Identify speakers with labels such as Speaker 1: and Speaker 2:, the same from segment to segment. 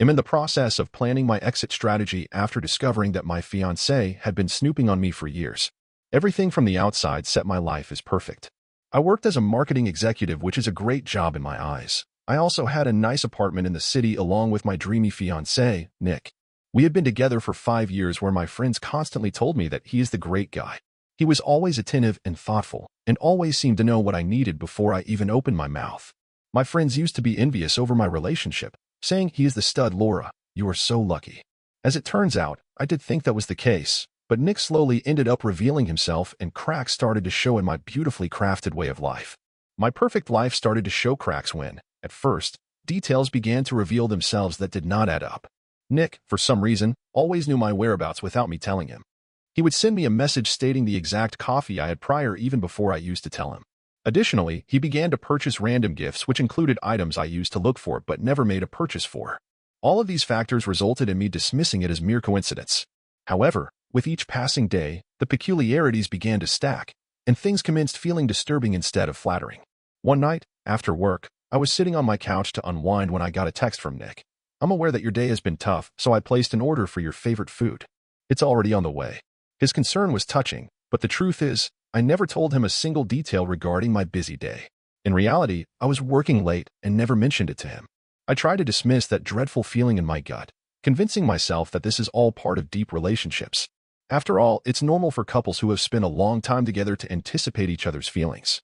Speaker 1: am in the process of planning my exit strategy after discovering that my fiancé had been snooping on me for years. Everything from the outside set my life as perfect. I worked as a marketing executive, which is a great job in my eyes. I also had a nice apartment in the city along with my dreamy fiancé, Nick. We had been together for 5 years where my friends constantly told me that he is the great guy. He was always attentive and thoughtful, and always seemed to know what I needed before I even opened my mouth. My friends used to be envious over my relationship, saying, "He is the stud, Laura. You are so lucky." As it turns out, I did think that was the case, but Nick slowly ended up revealing himself and cracks started to show in my beautifully crafted way of life. My perfect life started to show cracks when, at first, details began to reveal themselves that did not add up. Nick, for some reason, always knew my whereabouts without me telling him. He would send me a message stating the exact coffee I had prior even before I used to tell him. Additionally, he began to purchase random gifts which included items I used to look for but never made a purchase for. All of these factors resulted in me dismissing it as mere coincidence. However, with each passing day, the peculiarities began to stack, and things commenced feeling disturbing instead of flattering. One night, after work, I was sitting on my couch to unwind when I got a text from Nick. "I'm aware that your day has been tough, so I placed an order for your favorite food. It's already on the way." His concern was touching, but the truth is, I never told him a single detail regarding my busy day. In reality, I was working late and never mentioned it to him. I tried to dismiss that dreadful feeling in my gut, convincing myself that this is all part of deep relationships. After all, it's normal for couples who have spent a long time together to anticipate each other's feelings,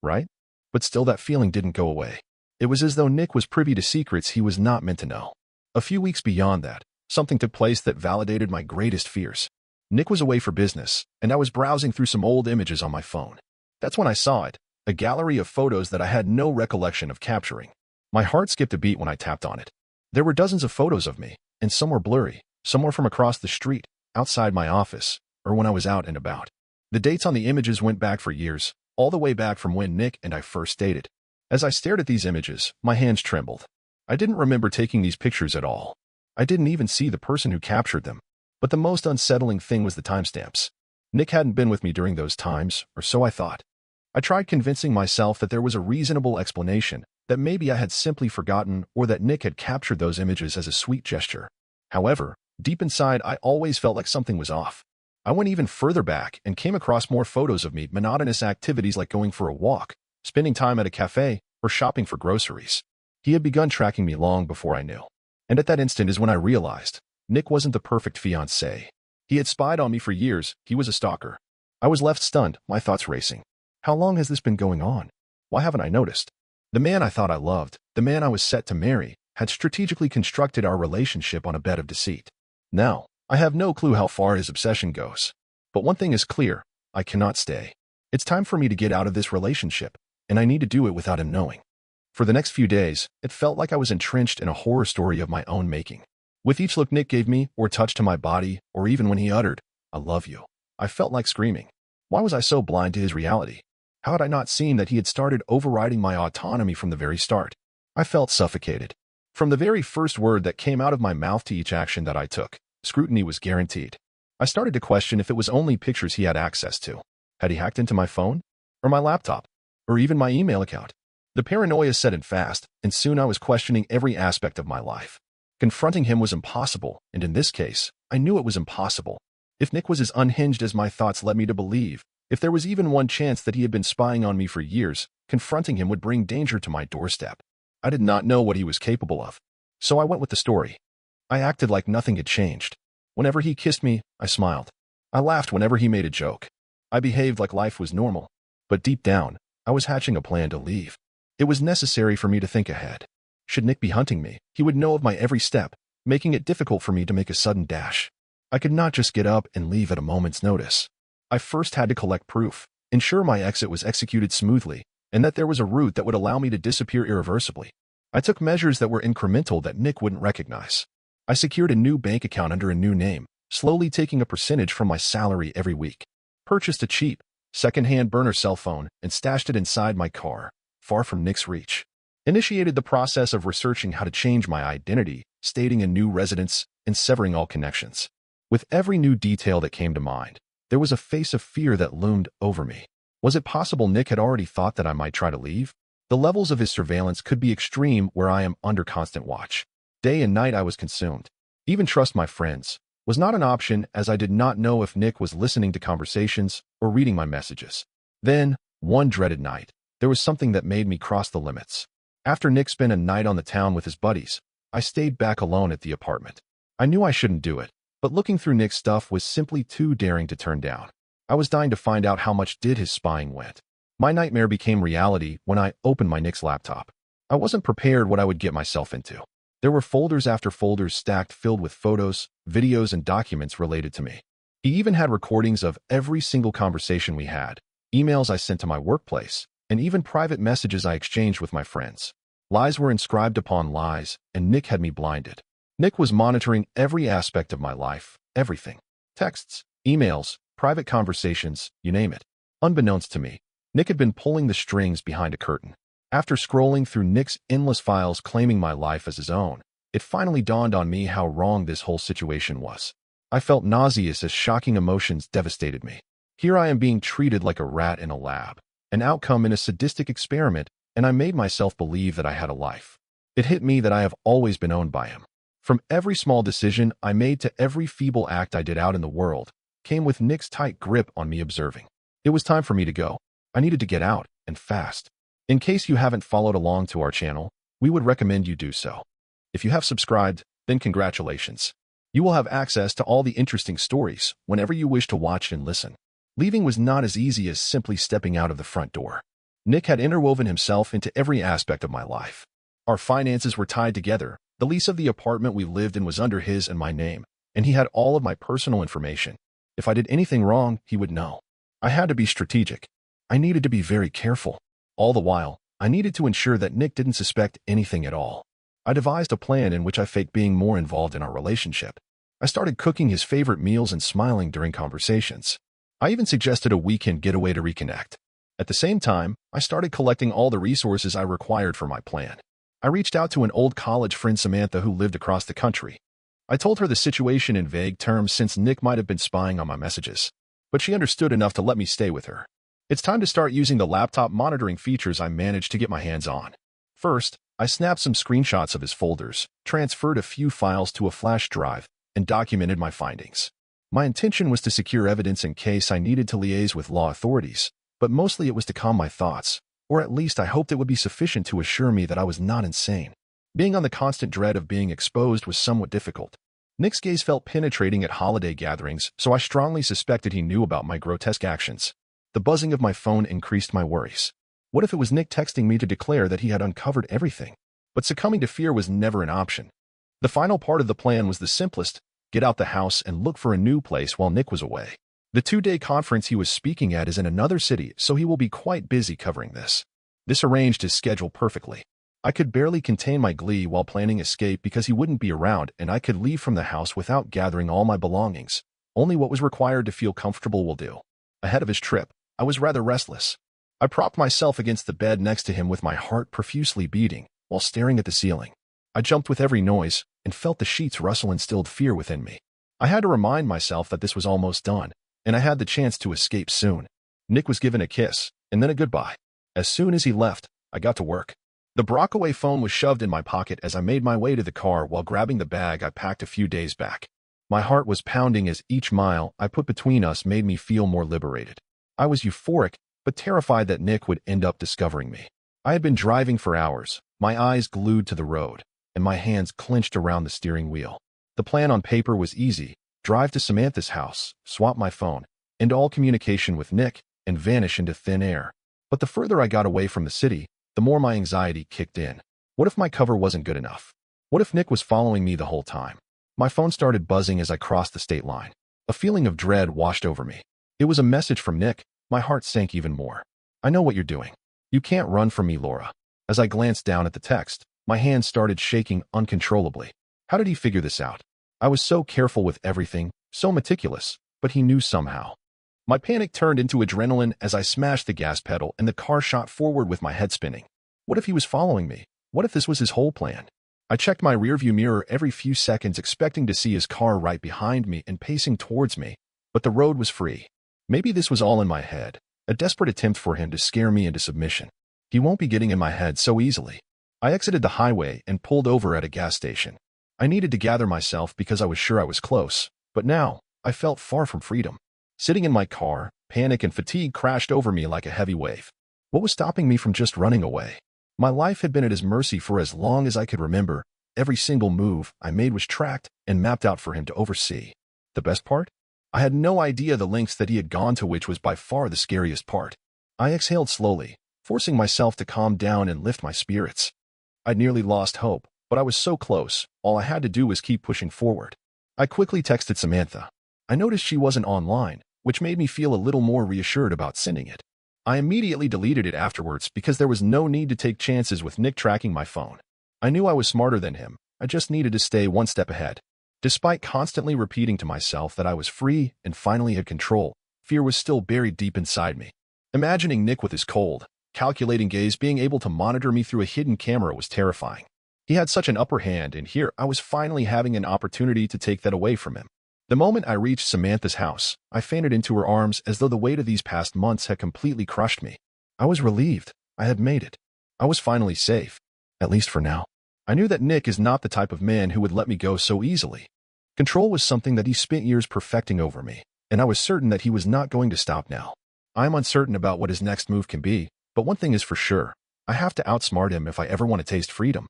Speaker 1: right? But still that feeling didn't go away. It was as though Nick was privy to secrets he was not meant to know. A few weeks beyond that, something took place that validated my greatest fears. Nick was away for business, and I was browsing through some old images on my phone. That's when I saw it, a gallery of photos that I had no recollection of capturing. My heart skipped a beat when I tapped on it. There were dozens of photos of me, and some were blurry, some were from across the street, outside my office, or when I was out and about. The dates on the images went back for years, all the way back from when Nick and I first dated. As I stared at these images, my hands trembled. I didn't remember taking these pictures at all. I didn't even see the person who captured them. But the most unsettling thing was the timestamps. Nick hadn't been with me during those times, or so I thought. I tried convincing myself that there was a reasonable explanation, that maybe I had simply forgotten or that Nick had captured those images as a sweet gesture. However, deep inside I always felt like something was off. I went even further back and came across more photos of me, monotonous activities like going for a walk, spending time at a cafe, or shopping for groceries. He had begun tracking me long before I knew. And at that instant is when I realized Nick wasn't the perfect fiancé. He had spied on me for years. He was a stalker. I was left stunned, my thoughts racing. How long has this been going on? Why haven't I noticed? The man I thought I loved, the man I was set to marry, had strategically constructed our relationship on a bed of deceit. Now, I have no clue how far his obsession goes. But one thing is clear, I cannot stay. It's time for me to get out of this relationship, and I need to do it without him knowing. For the next few days, it felt like I was entrenched in a horror story of my own making. With each look Nick gave me, or touch to my body, or even when he uttered, "I love you," I felt like screaming. Why was I so blind to his reality? How had I not seen that he had started overriding my autonomy from the very start? I felt suffocated. From the very first word that came out of my mouth to each action that I took, scrutiny was guaranteed. I started to question if it was only pictures he had access to. Had he hacked into my phone? Or my laptop? Or even my email account? The paranoia set in fast, and soon I was questioning every aspect of my life. Confronting him was impossible, and in this case, I knew it was impossible. If Nick was as unhinged as my thoughts led me to believe, if there was even one chance that he had been spying on me for years, confronting him would bring danger to my doorstep. I did not know what he was capable of. So I went with the story. I acted like nothing had changed. Whenever he kissed me, I smiled. I laughed whenever he made a joke. I behaved like life was normal. But deep down, I was hatching a plan to leave. It was necessary for me to think ahead. Should Nick be hunting me, he would know of my every step, making it difficult for me to make a sudden dash. I could not just get up and leave at a moment's notice. I first had to collect proof, ensure my exit was executed smoothly, and that there was a route that would allow me to disappear irreversibly. I took measures that were incremental that Nick wouldn't recognize. I secured a new bank account under a new name, slowly taking a percentage from my salary every week. Purchased a cheap, second-hand burner cell phone and stashed it inside my car, far from Nick's reach. Initiated the process of researching how to change my identity, stating a new residence, and severing all connections. With every new detail that came to mind, there was a face of fear that loomed over me. Was it possible Nick had already thought that I might try to leave? The levels of his surveillance could be extreme where I am under constant watch. Day and night I was consumed. Even trust my friends was not an option, as I did not know if Nick was listening to conversations or reading my messages. Then, one dreaded night, there was something that made me cross the limits. After Nick spent a night on the town with his buddies, I stayed back alone at the apartment. I knew I shouldn't do it, but looking through Nick's stuff was simply too daring to turn down. I was dying to find out how much did his spying went. My nightmare became reality when I opened my Nick's laptop. I wasn't prepared what I would get myself into. There were folders after folders stacked filled with photos, videos, and documents related to me. He even had recordings of every single conversation we had, emails I sent to my workplace, and even private messages I exchanged with my friends. Lies were inscribed upon lies, and Nick had me blinded. Nick was monitoring every aspect of my life, everything. Texts, emails, private conversations, you name it. Unbeknownst to me, Nick had been pulling the strings behind a curtain. After scrolling through Nick's endless files claiming my life as his own, it finally dawned on me how wrong this whole situation was. I felt nauseous as shocking emotions devastated me. Here I am being treated like a rat in a lab, an outcome in a sadistic experiment, and I made myself believe that I had a life. It hit me that I have always been owned by him. From every small decision I made to every feeble act I did out in the world, came with Nick's tight grip on me observing. It was time for me to go. I needed to get out, and fast. In case you haven't followed along to our channel, we would recommend you do so. If you have subscribed, then congratulations. You will have access to all the interesting stories whenever you wish to watch and listen. Leaving was not as easy as simply stepping out of the front door. Nick had interwoven himself into every aspect of my life. Our finances were tied together. The lease of the apartment we lived in was under his and my name, and he had all of my personal information. If I did anything wrong, he would know. I had to be strategic. I needed to be very careful. All the while, I needed to ensure that Nick didn't suspect anything at all. I devised a plan in which I faked being more involved in our relationship. I started cooking his favorite meals and smiling during conversations. I even suggested a weekend getaway to reconnect. At the same time, I started collecting all the resources I required for my plan. I reached out to an old college friend, Samantha, who lived across the country. I told her the situation in vague terms since Nick might have been spying on my messages, but she understood enough to let me stay with her. It's time to start using the laptop monitoring features I managed to get my hands on. First, I snapped some screenshots of his folders, transferred a few files to a flash drive, and documented my findings. My intention was to secure evidence in case I needed to liaise with law authorities, but mostly it was to calm my thoughts, or at least I hoped it would be sufficient to assure me that I was not insane. Being on the constant dread of being exposed was somewhat difficult. Nick's gaze felt penetrating at holiday gatherings, so I strongly suspected he knew about my grotesque actions. The buzzing of my phone increased my worries. What if it was Nick texting me to declare that he had uncovered everything? But succumbing to fear was never an option. The final part of the plan was the simplest: get out the house and look for a new place while Nick was away. The 2-day conference he was speaking at is in another city, so he will be quite busy covering this. This arranged his schedule perfectly. I could barely contain my glee while planning escape because he wouldn't be around, and I could leave from the house without gathering all my belongings. Only what was required to feel comfortable will do. Ahead of his trip, I was rather restless. I propped myself against the bed next to him with my heart profusely beating while staring at the ceiling. I jumped with every noise and felt the sheets rustle instilled fear within me. I had to remind myself that this was almost done, and I had the chance to escape soon. Nick was given a kiss, and then a goodbye. As soon as he left, I got to work. The Brockaway phone was shoved in my pocket as I made my way to the car while grabbing the bag I packed a few days back. My heart was pounding as each mile I put between us made me feel more liberated. I was euphoric, but terrified that Nick would end up discovering me. I had been driving for hours, my eyes glued to the road, and my hands clenched around the steering wheel. The plan on paper was easy: drive to Samantha's house, swap my phone, end all communication with Nick, and vanish into thin air. But the further I got away from the city, the more my anxiety kicked in. What if my cover wasn't good enough? What if Nick was following me the whole time? My phone started buzzing as I crossed the state line. A feeling of dread washed over me. It was a message from Nick. My heart sank even more. I know what you're doing. You can't run from me, Laura. As I glanced down at the text, my hands started shaking uncontrollably. How did he figure this out? I was so careful with everything, so meticulous, but he knew somehow. My panic turned into adrenaline as I smashed the gas pedal and the car shot forward with my head spinning. What if he was following me? What if this was his whole plan? I checked my rearview mirror every few seconds, expecting to see his car right behind me and pacing towards me, but the road was free. Maybe this was all in my head, a desperate attempt for him to scare me into submission. He won't be getting in my head so easily. I exited the highway and pulled over at a gas station. I needed to gather myself because I was sure I was close, but now I felt far from freedom. Sitting in my car, panic and fatigue crashed over me like a heavy wave. What was stopping me from just running away? My life had been at his mercy for as long as I could remember. Every single move I made was tracked and mapped out for him to oversee. The best part? I had no idea the lengths that he had gone to, which was by far the scariest part. I exhaled slowly, forcing myself to calm down and lift my spirits. I'd nearly lost hope, but I was so close. All I had to do was keep pushing forward. I quickly texted Samantha. I noticed she wasn't online, which made me feel a little more reassured about sending it. I immediately deleted it afterwards because there was no need to take chances with Nick tracking my phone. I knew I was smarter than him. I just needed to stay one step ahead. Despite constantly repeating to myself that I was free and finally had control, fear was still buried deep inside me. Imagining Nick with his cold, calculating gaze being able to monitor me through a hidden camera was terrifying. He had such an upper hand, and here I was finally having an opportunity to take that away from him. The moment I reached Samantha's house, I fainted into her arms as though the weight of these past months had completely crushed me. I was relieved. I had made it. I was finally safe, at least for now. I knew that Nick is not the type of man who would let me go so easily. Control was something that he spent years perfecting over me, and I was certain that he was not going to stop now. I am uncertain about what his next move can be, but one thing is for sure. I have to outsmart him if I ever want to taste freedom.